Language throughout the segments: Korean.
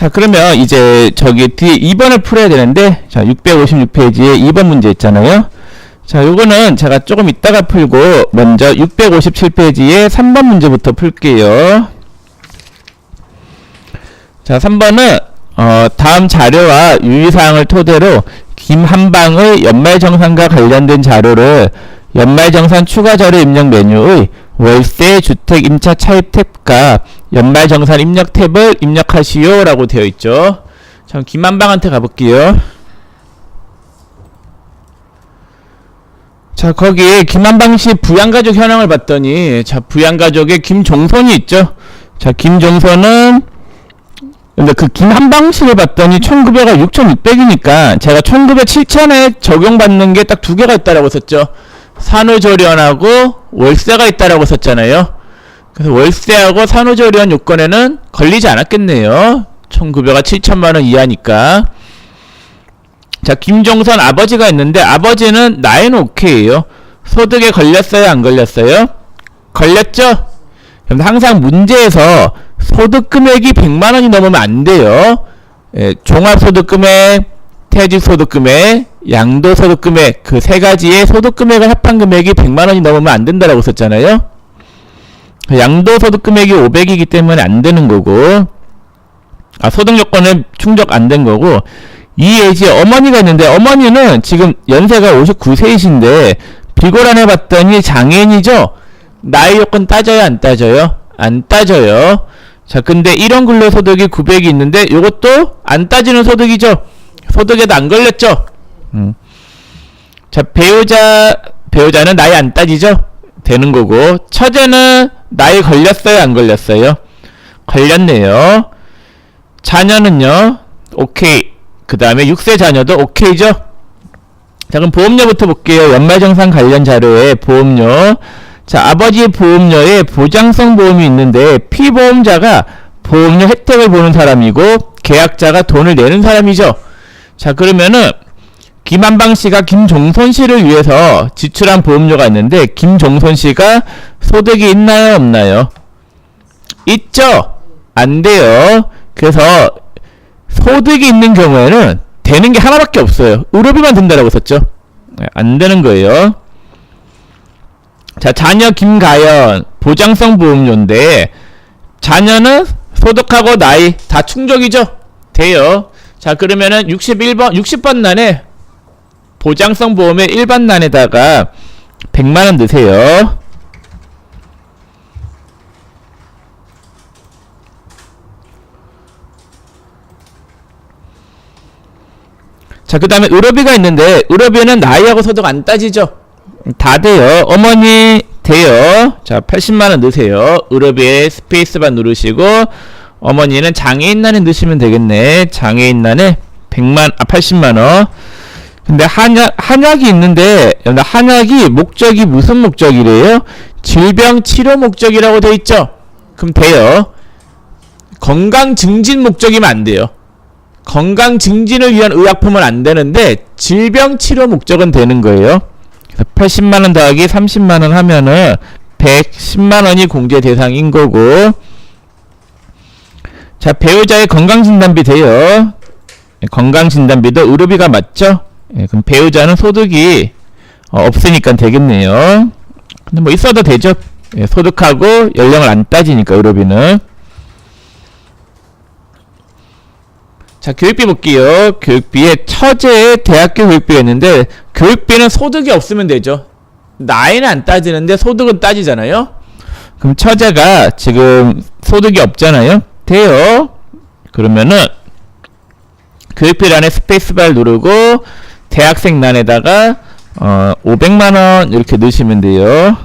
자, 그러면 이제 저기 뒤에 2번을 풀어야 되는데, 자, 656페이지에 2번 문제 있잖아요. 자, 요거는 제가 조금 이따가 풀고, 먼저 657페이지에 3번 문제부터 풀게요. 자, 3번은, 다음 자료와 유의사항을 토대로 김한방의 연말정산과 관련된 자료를 연말정산 추가 자료 입력 메뉴의 월세, 주택, 임차 차입 탭과 연말정산 입력 탭을 입력하시오 라고 되어 있죠. 자, 김한방한테 가볼게요. 자, 거기 김한방씨 부양가족 현황을 봤더니, 자, 부양가족에 김종선이 있죠. 자, 김종선은 근데 그 김한방씨를 봤더니 1900가 6600이니까 제가 1900, 7000에 적용받는 게 딱 두 개가 있다라고 썼죠. 산후조리원하고 월세가 있다라고 썼잖아요. 그래서 월세하고 산후조리원 요건에는 걸리지 않았겠네요. 1900가 7000만원 이하니까. 자, 김종선 아버지가 있는데 아버지는 나이는 오케이예요. 소득에 걸렸어요, 안 걸렸어요? 걸렸죠? 그럼 항상 문제에서 소득 금액이 100만원이 넘으면 안 돼요. 예, 종합소득금액, 퇴직소득금액, 양도소득금액, 그 세 가지의 소득금액을 합한 금액이 100만원이 넘으면 안 된다라고 썼잖아요. 양도소득금액이 500이기 때문에 안 되는 거고, 소득요건은 충족 안 된 거고, 이 예지에 어머니가 있는데, 어머니는 지금 연세가 59세이신데, 비고란 해봤더니 장애인이죠? 나이 요건 따져요, 안 따져요? 안 따져요. 자, 근데 1원 근로소득이 900이 있는데, 요것도 안 따지는 소득이죠? 소득에도 안 걸렸죠? 자, 배우자는 나이 안 따지죠? 되는 거고, 처제는 나이 걸렸어요, 안 걸렸어요? 걸렸네요. 자녀는요, 오케이. 그 다음에 6세 자녀도 오케이죠? 자, 그럼 보험료부터 볼게요. 연말정산 관련 자료에 보험료. 자, 아버지 보험료에 보장성 보험이 있는데, 피보험자가 보험료 혜택을 보는 사람이고, 계약자가 돈을 내는 사람이죠. 자, 그러면은, 김한방 씨가 김종선 씨를 위해서 지출한 보험료가 있는데, 김종선 씨가 소득이 있나요, 없나요? 있죠? 안 돼요. 그래서, 소득이 있는 경우에는 되는 게 하나밖에 없어요. 의료비만 든다라고 썼죠. 안 되는 거예요. 자, 자녀 김가연 보장성 보험료인데 자녀는 소득하고 나이 다 충족이죠? 돼요. 자, 그러면은 60번 난에 보장성 보험의 일반 난에다가 100만원 넣으세요. 자, 그 다음에 의료비가 있는데 의료비는 나이하고 소득 안 따지죠? 다 돼요. 어머니 돼요. 자, 80만원 넣으세요. 의료비에 스페이스바 누르시고 어머니는 장애인난에 넣으시면 되겠네. 장애인난에 80만원. 근데 한약이 있는데 한약이 목적이 무슨 목적이래요? 질병 치료 목적이라고 돼 있죠? 그럼 돼요. 건강 증진 목적이면 안 돼요. 건강 증진을 위한 의약품은 안 되는데 질병 치료 목적은 되는 거예요. 그래서 80만원 더하기 30만원 하면은 110만원이 공제 대상인 거고, 자, 배우자의 건강진단비 돼요. 건강진단비도 의료비가 맞죠? 그럼 배우자는 소득이 없으니까 되겠네요. 근데 뭐 있어도 되죠? 소득하고 연령을 안 따지니까 의료비는. 자, 교육비 볼게요. 교육비에 처제의 대학교 교육비가 있는데 교육비는 소득이 없으면 되죠. 나이는 안 따지는데 소득은 따지잖아요. 그럼 처제가 지금 소득이 없잖아요. 돼요. 그러면은 교육비란에 스페이스바를 누르고 대학생 난에다가 500만원 이렇게 넣으시면 돼요.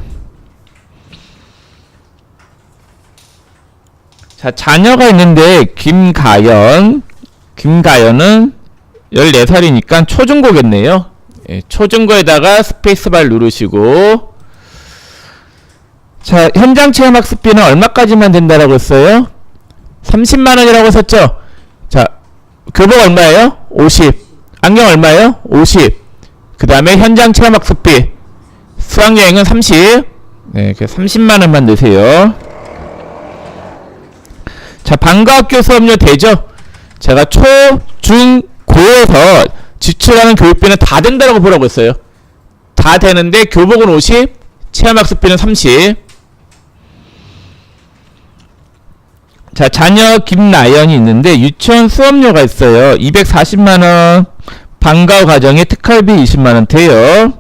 자, 자녀가 있는데 김가연은 14살이니까 초중고겠네요. 예, 초중고에다가 스페이스바를 누르시고, 자, 현장 체험 학습비는 얼마까지만 된다라고 했어요? 30만원이라고 썼죠? 자, 교복 얼마예요? 50. 안경 얼마예요? 50. 그 다음에 현장 체험 학습비. 수학여행은 30. 네, 30만원만 넣으세요. 자, 방과학교 수업료 되죠? 제가 초, 중, 고에서 지출하는 교육비는 다 된다라고 보라고 했어요. 다 되는데 교복은 50, 체험학습비는 30. 자, 자녀 김나연이 있는데 유치원 수업료가 있어요. 240만원, 방과 후 가정에 특활비 20만원 돼요.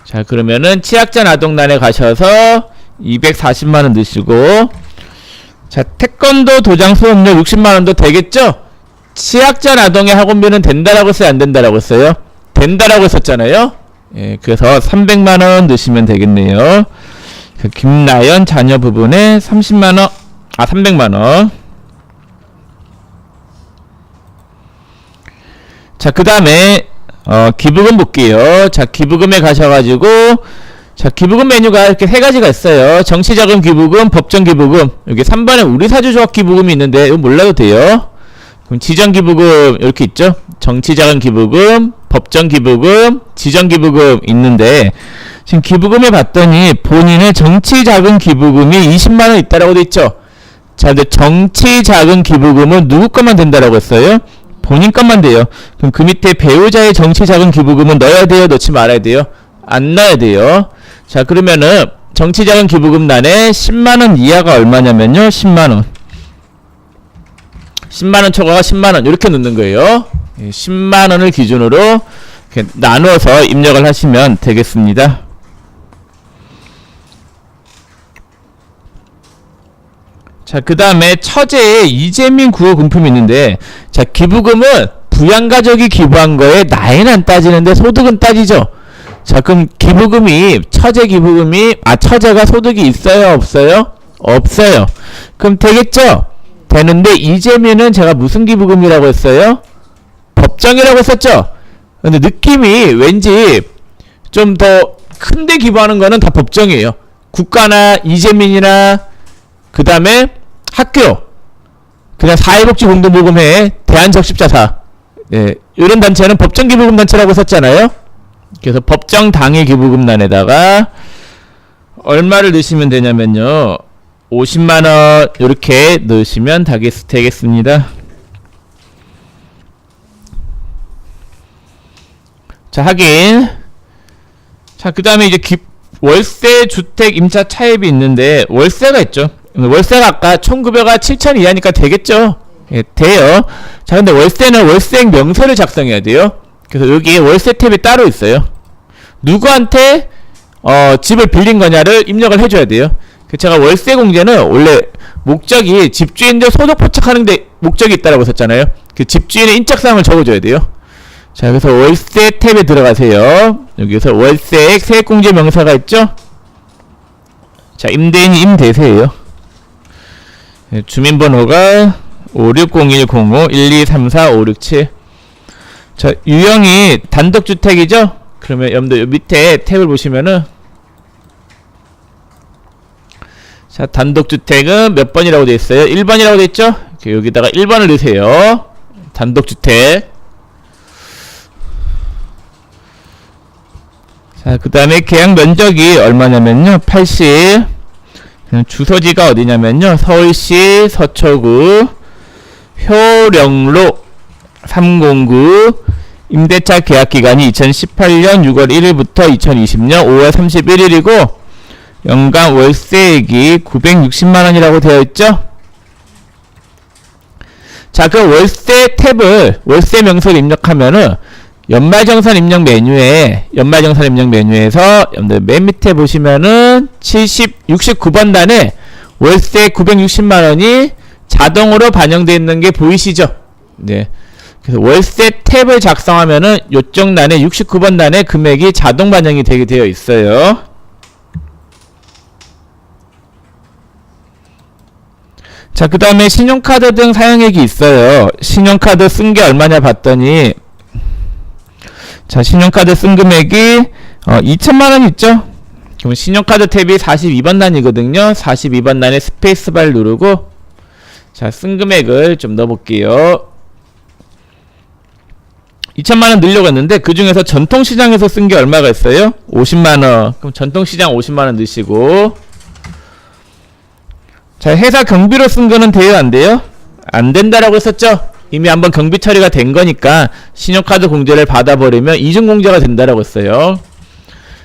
자, 그러면은 취약자 아동단에 가셔서 240만원 넣으시고, 자, 태권도 도장 수업료 60만원도 되겠죠? 취약자 아동의 학원비는 된다라고 했어요, 안 된다라고 했어요? 된다라고 했었잖아요. 예, 그래서 300만원 넣으시면 되겠네요. 김나연 자녀 부분에 30만원, 300만원. 자, 그 다음에 기부금 볼게요. 자, 기부금에 가셔가지고, 자, 기부금 메뉴가 이렇게 세 가지가 있어요. 정치자금 기부금, 법정 기부금. 여기 3번에 우리사주조합 기부금이 있는데 이거 몰라도 돼요. 그럼 지정 기부금 이렇게 있죠. 정치자금 기부금, 법정 기부금, 지정 기부금 있는데, 지금 기부금에 봤더니 본인의 정치자금 기부금이 20만원 있다라고 돼 있죠. 자, 근데 정치자금 기부금은 누구 것만 된다라고 했어요? 본인 것만 돼요. 그럼 그 밑에 배우자의 정치자금 기부금은 넣어야 돼요? 넣지 말아야 돼요? 안 넣어야 돼요. 자, 그러면은 정치자금 기부금란에 10만원 이하가 얼마냐면요, 10만원. 10만원 초과가 10만원 이렇게 넣는 거예요. 10만원을 기준으로 이렇게 나누어서 입력을 하시면 되겠습니다. 자, 그 다음에 처제의 이재민 구호 금품이 있는데, 자, 기부금은 부양가족이 기부한 거에 나이는 안 따지는데 소득은 따지죠. 자, 그럼 기부금이, 처제 기부금이, 처제가 소득이 있어요, 없어요? 없어요. 그럼 되겠죠? 되는데 이재민은 제가 무슨 기부금이라고 했어요? 법정이라고 했었죠? 근데 느낌이 왠지 좀 더 큰데 기부하는 거는 다 법정이에요. 국가나 이재민이나 그 다음에 학교, 그냥 사회복지 공동모금회, 대한적십자사, 예, 이런 단체는 법정 기부금 단체라고 썼잖아요. 그래서 법정 당일 기부금란에다가 얼마를 넣으시면 되냐면요, 50만원 이렇게 넣으시면 되겠습니다. 자, 확인. 자, 그 다음에 이제 월세 주택 임차 차입이 있는데 월세가 있죠. 월세가 아까 총급여가 7천 이하니까 되겠죠. 예, 돼요. 자, 근데 월세는 월세액 명세를 작성해야 돼요. 그래서 여기 월세 탭이 따로 있어요. 누구한테 집을 빌린 거냐를 입력을 해줘야 돼요. 제가 월세 공제는 원래 목적이 집주인들 소득 포착하는데 목적이 있다라고 했었잖아요. 그 집주인의 인적사항을 적어줘야 돼요. 자, 그래서 월세 탭에 들어가세요. 여기서 월세액 세액공제 명사가 있죠. 자, 임대인이 임대세예요. 네, 주민번호가 560105-1234-567. 자, 유형이 단독주택이죠. 그러면 여러분들 요 밑에 탭을 보시면은, 자, 단독주택은 몇 번이라고 되어 있어요? 1번이라고 되어 있죠? 여기다가 1번을 넣으세요. 단독주택. 자, 그 다음에 계약 면적이 얼마냐면요, 80. 주소지가 어디냐면요, 서울시 서초구 효령로 309. 임대차 계약기간이 2018년 6월 1일부터 2020년 5월 31일이고 연간 월세액이 960만원이라고 되어 있죠. 자, 그 월세 탭을, 월세 명세를 입력하면은 연말정산 입력 메뉴에서 여러분들 맨 밑에 보시면은 69번 단에 월세 960만원이 자동으로 반영되어 있는 게 보이시죠? 네. 그래서 월세 탭을 작성하면은 요쪽 단에 69번 단에 금액이 자동 반영이 되게 되어 있어요. 자, 그 다음에 신용카드 등 사용액이 있어요. 신용카드 쓴 게 얼마냐 봤더니, 자, 신용카드 쓴 금액이 2천만원 있죠? 그럼 신용카드 탭이 42번 단이거든요. 42번 단에 스페이스바를 누르고, 자, 쓴 금액을 좀 넣어볼게요. 2천만원 넣으려고 했는데 그 중에서 전통시장에서 쓴 게 얼마가 있어요? 50만원. 그럼 전통시장 50만원 넣으시고, 자, 회사 경비로 쓴 거는 돼요, 안 돼요? 안 된다라고 했었죠? 이미 한번 경비 처리가 된 거니까 신용카드 공제를 받아버리면 이중공제가 된다라고 했어요.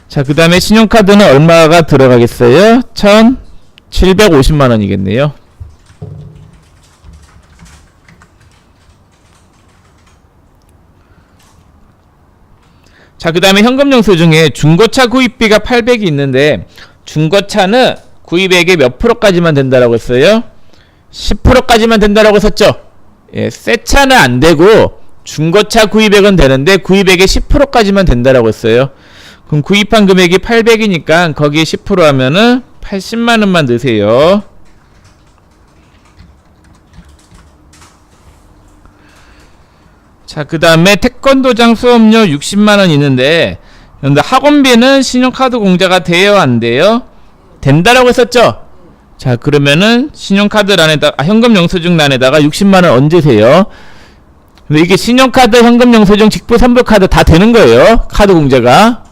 자, 그 다음에 신용카드는 얼마가 들어가겠어요? 1,750만원이겠네요. 자, 그 다음에 현금영수 중에 중고차 구입비가 800이 있는데 중고차는 구입액의 몇 프로까지만 된다라고 했어요? 10%까지만 된다라고 했었죠? 예, 새 차는 안 되고 중고차 구입액은 되는데 구입액의 10%까지만 된다라고 했어요. 그럼 구입한 금액이 800이니까 거기에 10% 하면은 80만원만 넣으세요. 자, 그 다음에 태권도장 수업료 60만원 있는데 근데 학원비는 신용카드 공제가 돼요 안 돼요? 된다라고 했었죠? 자, 그러면은 신용카드란에다 현금 영수증란에다가 60만원 얹으세요. 근데 이게 신용카드, 현금 영수증, 직부 선불카드 다 되는 거예요, 카드 공제가.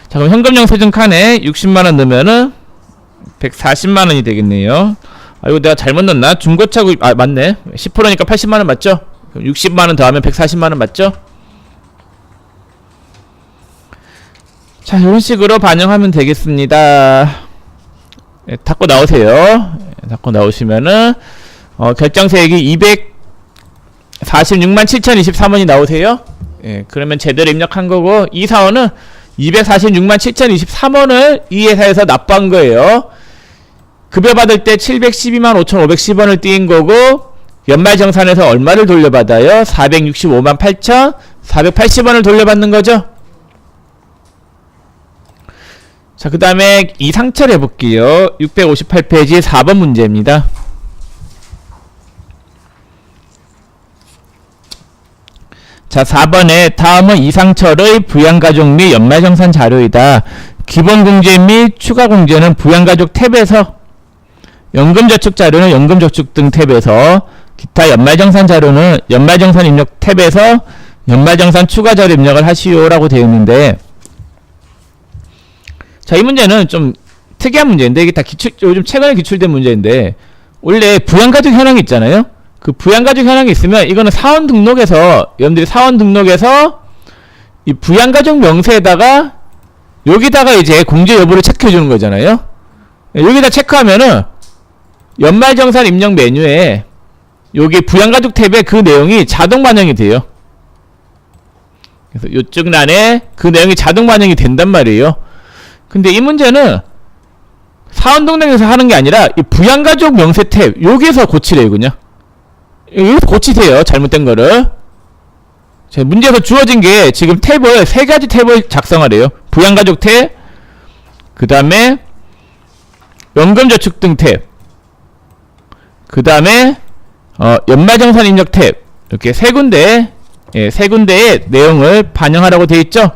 자, 그럼 현금 영수증 칸에 60만원 넣으면은 140만원이 되겠네요. 아, 이거 내가 잘못 넣었나? 중고차 구입, 아, 맞네. 10%니까 80만원 맞죠? 60만원 더하면 140만원 맞죠? 자, 이런 식으로 반영하면 되겠습니다. 예, 닫고 나오세요. 예, 닫고 나오시면은 결정세액이 246만 7023원이 나오세요. 예, 그러면 제대로 입력한 거고 이 사원은 246만 7023원을 이 회사에서 납부한 거예요. 급여 받을 때 712만 5510원을 띄인 거고 연말정산에서 얼마를 돌려받아요? 465만 8480원을 돌려받는 거죠. 자, 그 다음에 이상철 해볼게요. 658페이지 4번 문제입니다. 자, 4번에 다음은 이상철의 부양가족 및 연말정산 자료이다. 기본공제 및 추가공제는 부양가족 탭에서, 연금저축 자료는 연금저축 등 탭에서, 기타 연말정산 자료는 연말정산 입력 탭에서 연말정산 추가 자료 입력을 하시오라고 되어 있는데, 자, 이 문제는 좀 특이한 문제인데, 이게 다 요즘 최근에 기출된 문제인데, 원래 부양가족 현황이 있잖아요? 그 부양가족 현황이 있으면, 이거는 사원 등록에서, 여러분들이 사원 등록에서, 이 부양가족 명세에다가, 여기다가 이제 공제 여부를 체크해주는 거잖아요? 여기다 체크하면은, 연말정산 입력 메뉴에, 여기 부양가족 탭에 그 내용이 자동 반영이 돼요. 그래서 이쪽 란에 그 내용이 자동 반영이 된단 말이에요. 근데 이 문제는 사원 등록에서 하는 게 아니라 이 부양가족 명세 탭 여기에서 고치래요. 그냥 여기서 고치세요, 잘못된 거를. 자, 문제에서 주어진 게 지금 탭을 3가지 탭을 작성하래요. 부양가족 탭, 그 다음에 연금저축 등 탭, 그 다음에 연말정산 입력 탭, 이렇게 세 군데의 내용을 반영하라고 되어 있죠.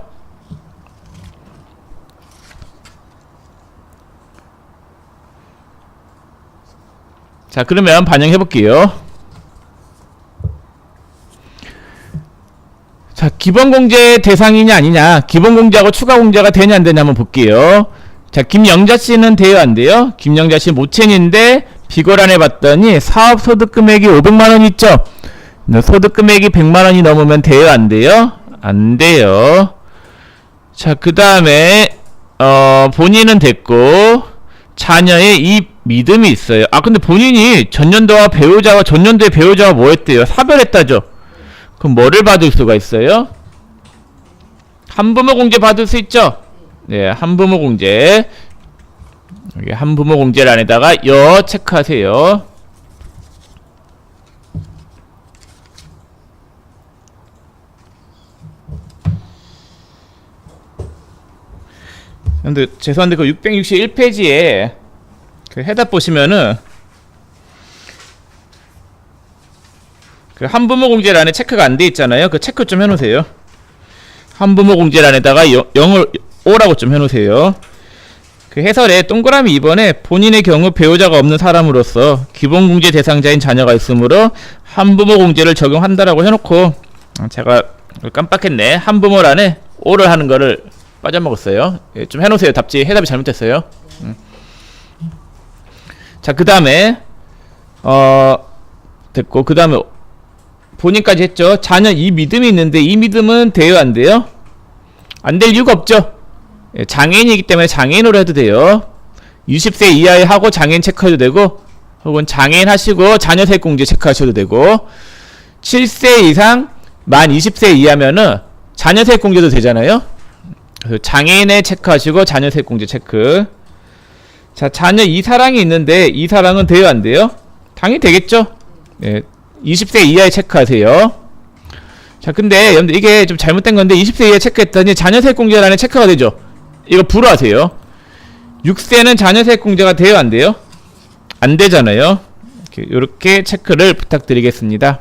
자, 그러면 반영해 볼게요. 자, 기본공제 대상이냐 아니냐, 기본공제하고 추가공제가 되냐 안 되냐 한번 볼게요. 자, 김영자씨는 돼요 안 돼요? 김영자씨 모첸인데 비거란에 봤더니 사업소득금액이 500만원 있죠? 소득금액이 100만원이 넘으면 돼요 안 돼요? 안 돼요. 자, 그 다음에 본인은 됐고 자녀의 이 믿음이 있어요. 아, 근데 본인이 전년도와 배우자와 전년도에 배우자와 뭐 했대요? 사별했다죠? 그럼 뭐를 받을 수가 있어요? 한부모 공제 받을 수 있죠? 네, 한부모 공제. 여기 한부모 공제란에다가 여 체크하세요. 근데 죄송한데 그 661페이지에 그 해답 보시면은 그 한부모 공제란에 체크가 안 돼 있잖아요. 그 체크 좀 해놓으세요. 한부모 공제란에다가 0을 5라고 좀 해놓으세요. 그 해설에 동그라미 2번에 본인의 경우 배우자가 없는 사람으로서 기본공제 대상자인 자녀가 있으므로 한부모 공제를 적용한다라고 해놓고, 제가 깜빡했네. 한부모란에 5를 하는 거를 빠져먹었어요. 예, 좀 해놓으세요. 답지 해답이 잘못됐어요. 자, 그 다음에 됐고, 그 다음에 본인까지 했죠. 자녀 이 믿음이 있는데 이 믿음은 돼요, 안 돼요? 안 될 이유가 없죠. 예, 장애인이기 때문에 장애인으로 해도 돼요. 20세 이하에 하고 장애인 체크해도 되고, 혹은 장애인 하시고 자녀 세액공제 체크하셔도 되고, 7세 이상 만 20세 이하면은 자녀 세액공제도 되잖아요. 그래서 장애인에 체크하시고 자녀 세액공제 체크. 자, 자녀 이사랑이 있는데 이사랑은 돼요, 안 돼요? 당연히 되겠죠. 예, 20세 이하에 체크하세요. 자, 근데 여러분들 이게 좀 잘못된 건데 20세 이하에 체크했더니 자녀 세액공제란에 체크가 되죠. 이거 불허하세요. 6세는 자녀 세액공제가 돼요, 안 돼요? 안 되잖아요. 이렇게 체크를 부탁드리겠습니다.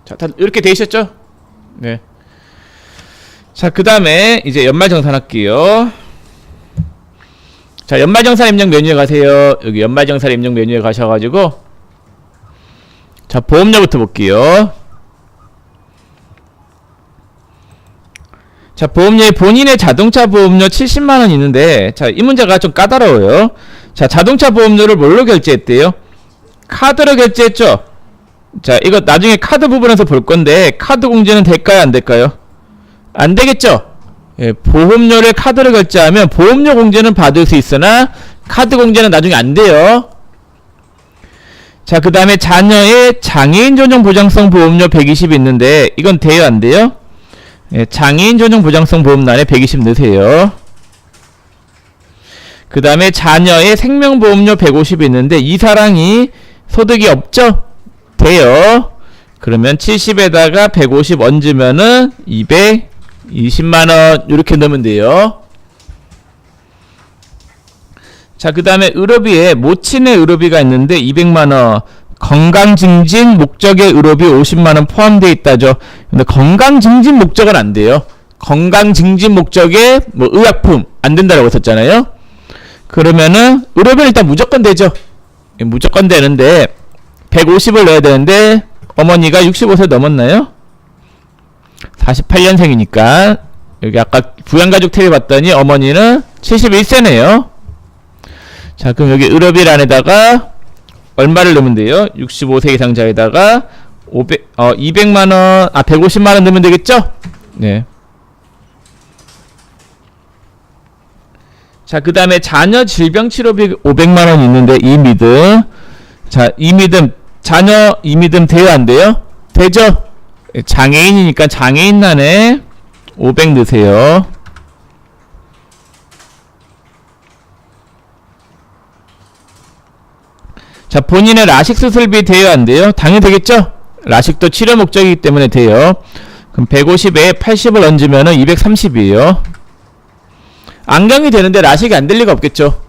자, 다 이렇게 되셨죠? 네. 자, 그 다음에 이제 연말정산 할게요. 자, 연말정산 입력 메뉴에 가세요. 여기 연말정산 입력 메뉴에 가셔가지고, 자, 보험료부터 볼게요. 자, 보험료에 본인의 자동차 보험료 70만원 있는데, 자, 이 문제가 좀 까다로워요. 자, 자동차 보험료를 뭘로 결제했대요? 카드로 결제했죠? 자, 이거 나중에 카드 부분에서 볼 건데, 카드 공제는 될까요, 안 될까요? 안 되겠죠? 예, 보험료를 카드로 결제하면 보험료 공제는 받을 수 있으나 카드 공제는 나중에 안 돼요. 자, 그 다음에 자녀의 장애인 전용 보장성 보험료 120이 있는데 이건 돼요, 안 돼요? 예, 장애인 전용 보장성 보험란에 120 넣으세요. 그 다음에 자녀의 생명보험료 150이 있는데 이 사랑이 소득이 없죠? 돼요. 그러면 70에다가 150 얹으면은 220만원 이렇게 넣으면 돼요. 자, 그 다음에 의료비에 모친의 의료비가 있는데 200만원, 건강증진 목적의 의료비 50만원 포함되어 있다죠. 근데 건강증진 목적은 안 돼요. 건강증진 목적의 뭐 의약품 안 된다라고 했었잖아요. 그러면은 의료비는 일단 무조건 되죠. 무조건 되는데 150을 넣어야 되는데 어머니가 65세 넘었나요? 48년생이니까 여기 아까 부양가족 탭을 봤더니 어머니는 71세네요. 자, 그럼 여기 의료비란에다가 얼마를 넣으면 돼요? 65세 이상자에다가 200만원, 150만원 넣으면 되겠죠? 네. 자, 그 다음에 자녀 질병치료비 500만원 있는데 이 믿음. 자, 이 믿음, 자녀 이 믿음 돼요, 안 돼요? 되죠? 장애인이니까 장애인란에 500 넣으세요. 자, 본인의 라식 수술비 돼요, 안 돼요? 당연히 되겠죠? 라식도 치료 목적이기 때문에 돼요. 그럼 150에 80을 얹으면은 230이에요. 안경이 되는데 라식이 안 될 리가 없겠죠?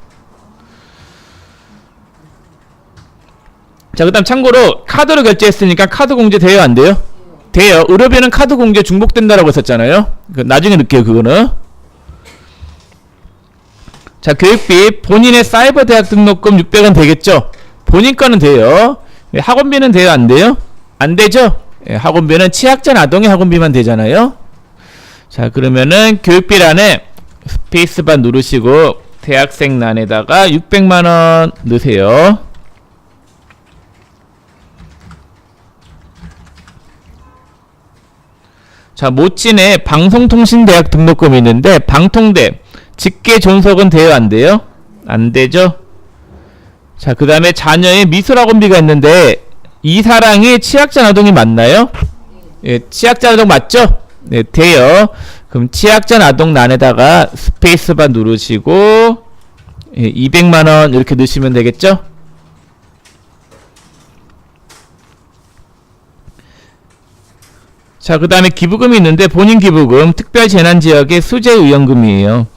자, 그 다음 참고로 카드로 결제했으니까 카드 공제 돼요, 안 돼요? 돼요. 의료비는 카드 공제 중복된다라고 했었잖아요. 나중에 넣을게요, 그거는. 자, 교육비 본인의 사이버 대학 등록금 600원 되겠죠? 본인 거는 돼요. 학원비는 돼요, 안 돼요? 안 되죠? 예, 학원비는 취약자 아동의 학원비만 되잖아요. 자, 그러면은 교육비란에 스페이스바 누르시고 대학생란에다가 600만원 넣으세요. 자, 모친의 방송통신대학 등록금이 있는데 방통대 직계 존속은 돼요, 안 돼요? 안 되죠? 자, 그 다음에 자녀의 미술학원비가 있는데 이 사랑이 취약자 아동이 맞나요? 예, 취약자 아동 맞죠? 네, 돼요. 그럼 취약자 아동 란에다가 스페이스바 누르시고 예, 200만원 이렇게 넣으시면 되겠죠? 자, 그 다음에 기부금이 있는데 본인 기부금 특별재난지역의 수재의원금이에요.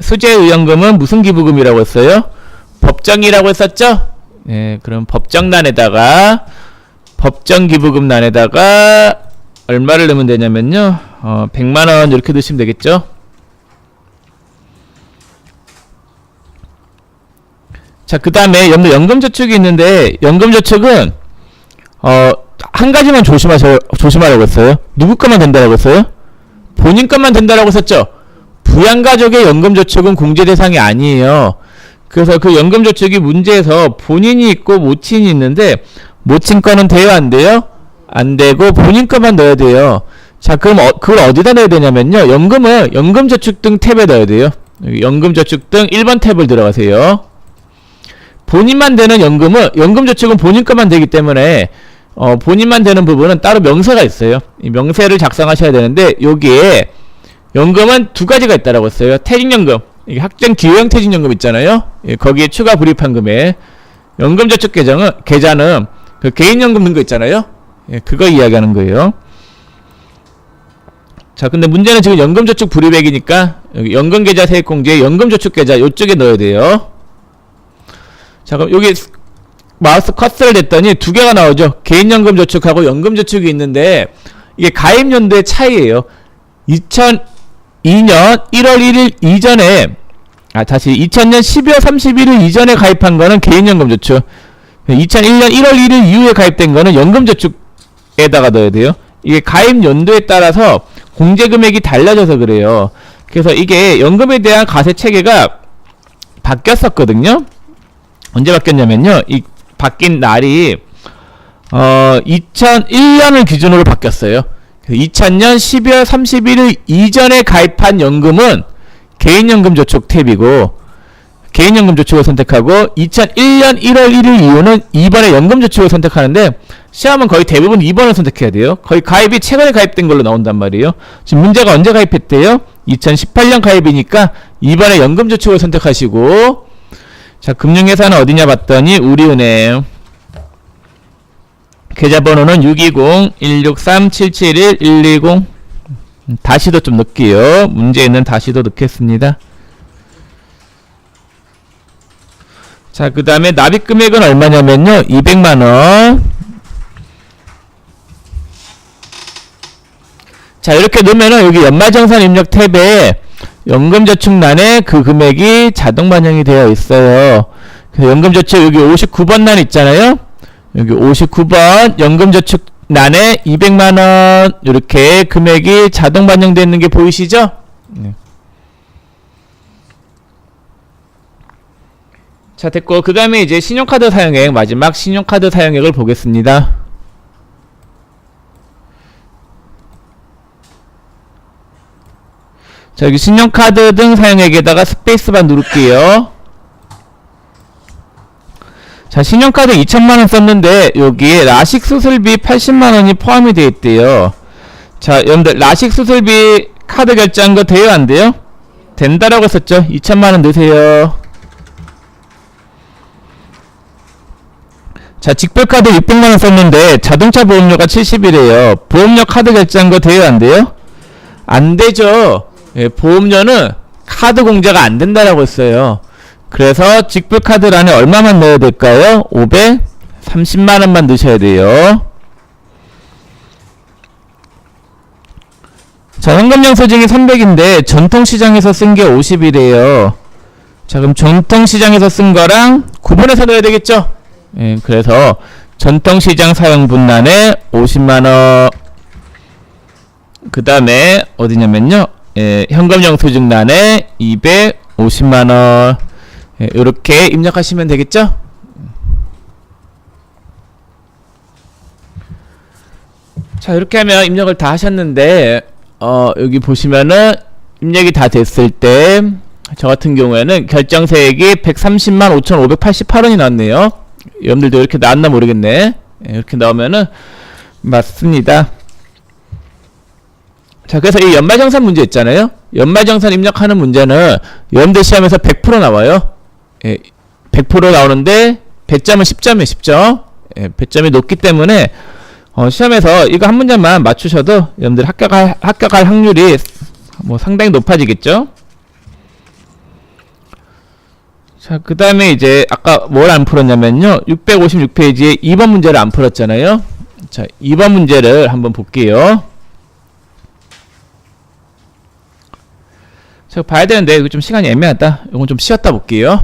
수재의원금은 무슨 기부금이라고 했어요? 법정이라고 했었죠? 예, 그럼 법정란에다가 법정기부금란에다가 얼마를 넣으면 되냐면요, 100만원 이렇게 넣으시면 되겠죠? 자, 그 다음에 연금저축이 있는데 연금저축은 한 가지만 조심하라고 했어요. 누구 것만 된다라고 했어요? 본인 것만 된다라고 했었죠? 부양가족의 연금저축은 공제 대상이 아니에요. 그래서 그 연금저축이 문제에서 본인이 있고 모친이 있는데 모친 거는 돼요, 안 돼요? 안 되고 본인 거만 넣어야 돼요. 자, 그럼 그걸 어디다 넣어야 되냐면요. 연금을 연금저축 등 탭에 넣어야 돼요. 여기 연금저축 등 1번 탭을 들어가세요. 본인만 되는 연금은, 연금저축은 본인 거만 되기 때문에 본인만 되는 부분은 따로 명세가 있어요. 이 명세를 작성하셔야 되는데 여기에 연금은 두 가지가 있다라고 했어요. 퇴직연금, 이게 학생 기여형 퇴직연금 있잖아요. 예, 거기에 추가 불입한 금액. 연금저축 계좌는 그 개인연금 넣은 거 있잖아요. 예, 그거 이야기하는 거예요. 자, 근데 문제는 지금 연금저축 불입액이니까 여기 연금계좌 세액공제에 연금저축계좌 이쪽에 넣어야 돼요. 자, 그럼 여기 마우스 커서를 댔더니 두 개가 나오죠. 개인연금저축하고 연금저축이 있는데 이게 가입연도의 차이예요. 2002년 1월 1일 이전에, 다시 2000년 12월 31일 이전에 가입한 거는 개인연금저축, 2001년 1월 1일 이후에 가입된 거는 연금저축에다가 넣어야 돼요. 이게 가입연도에 따라서 공제금액이 달라져서 그래요. 그래서 이게 연금에 대한 과세 체계가 바뀌었었거든요. 언제 바뀌었냐면요, 이 바뀐 날이 2001년을 기준으로 바뀌었어요. 2000년 12월 31일 이전에 가입한 연금은 개인연금저축 탭이고 개인연금저축을 선택하고, 2001년 1월 1일 이후는 2번의 연금저축을 선택하는데 시험은 거의 대부분 2번을 선택해야 돼요. 거의 가입이 최근에 가입된 걸로 나온단 말이에요. 지금 문제가 언제 가입했대요? 2018년 가입이니까 2번의 연금저축을 선택하시고, 자, 금융회사는 어디냐 봤더니 우리은행, 계좌번호는 620-163-771-120. 다시도 좀 넣을게요. 문제 있는 다시도 넣겠습니다. 자, 그 다음에 납입금액은 얼마냐면요, 200만원. 자, 이렇게 넣으면은 여기 연말정산 입력 탭에 연금저축란에 그 금액이 자동 반영이 되어 있어요. 그래서 연금저축 여기 59번 란 있잖아요. 여기 59번 연금저축란에 200만원 이렇게 금액이 자동 반영되어 있는 게 보이시죠? 네. 자, 됐고 그 다음에 이제 신용카드 사용액, 마지막 신용카드 사용액을 보겠습니다. 자, 여기 신용카드 등 사용액에다가 스페이스바 누를게요. 자, 신용카드 2천만원 썼는데 여기에 라식 수술비 80만원이 포함이 되어 있대요. 자, 여러분들 라식 수술비 카드 결제한 거 돼요, 안 돼요? 된다라고 썼죠? 2천만원 넣으세요. 자, 직불카드 600만원 썼는데 자동차 보험료가 70이래요. 보험료 카드 결제한 거 돼요, 안 돼요? 안 되죠. 예, 보험료는 카드 공제가 안 된다라고 했어요. 그래서 직불카드란에 얼마만 넣어야 될까요? 530만원만 넣으셔야 돼요. 자, 현금영수증이 300인데 전통시장에서 쓴 게 50이래요. 자, 그럼 전통시장에서 쓴 거랑 구분해서 넣어야 되겠죠? 예, 그래서 전통시장 사용분란에 50만원, 그 다음에 어디냐면요, 예, 현금영수증란에 250만원, 예, 이렇게 입력하시면 되겠죠? 자, 이렇게 하면 입력을 다 하셨는데 여기 보시면은 입력이 다 됐을 때 저 같은 경우에는 결정세액이 130만 5,588원이 나왔네요. 여러분들도 이렇게 나왔나 모르겠네. 예, 이렇게 나오면은 맞습니다. 자, 그래서 이 연말정산 문제 있잖아요. 연말정산 입력하는 문제는 여러분들 시험에서 100% 나와요. 예, 100% 나오는데 배점은 10점이에요. 10점. 예, 배점이 높기 때문에 시험에서 이거 한 문제만 맞추셔도 여러분들 합격할 확률이 뭐 상당히 높아지겠죠. 자, 그 다음에 이제 아까 뭘 안 풀었냐면요, 656페이지에 2번 문제를 안 풀었잖아요. 자, 2번 문제를 한번 볼게요. 자, 봐야 되는데 이거 좀 시간이 애매하다. 이건 좀 쉬었다 볼게요.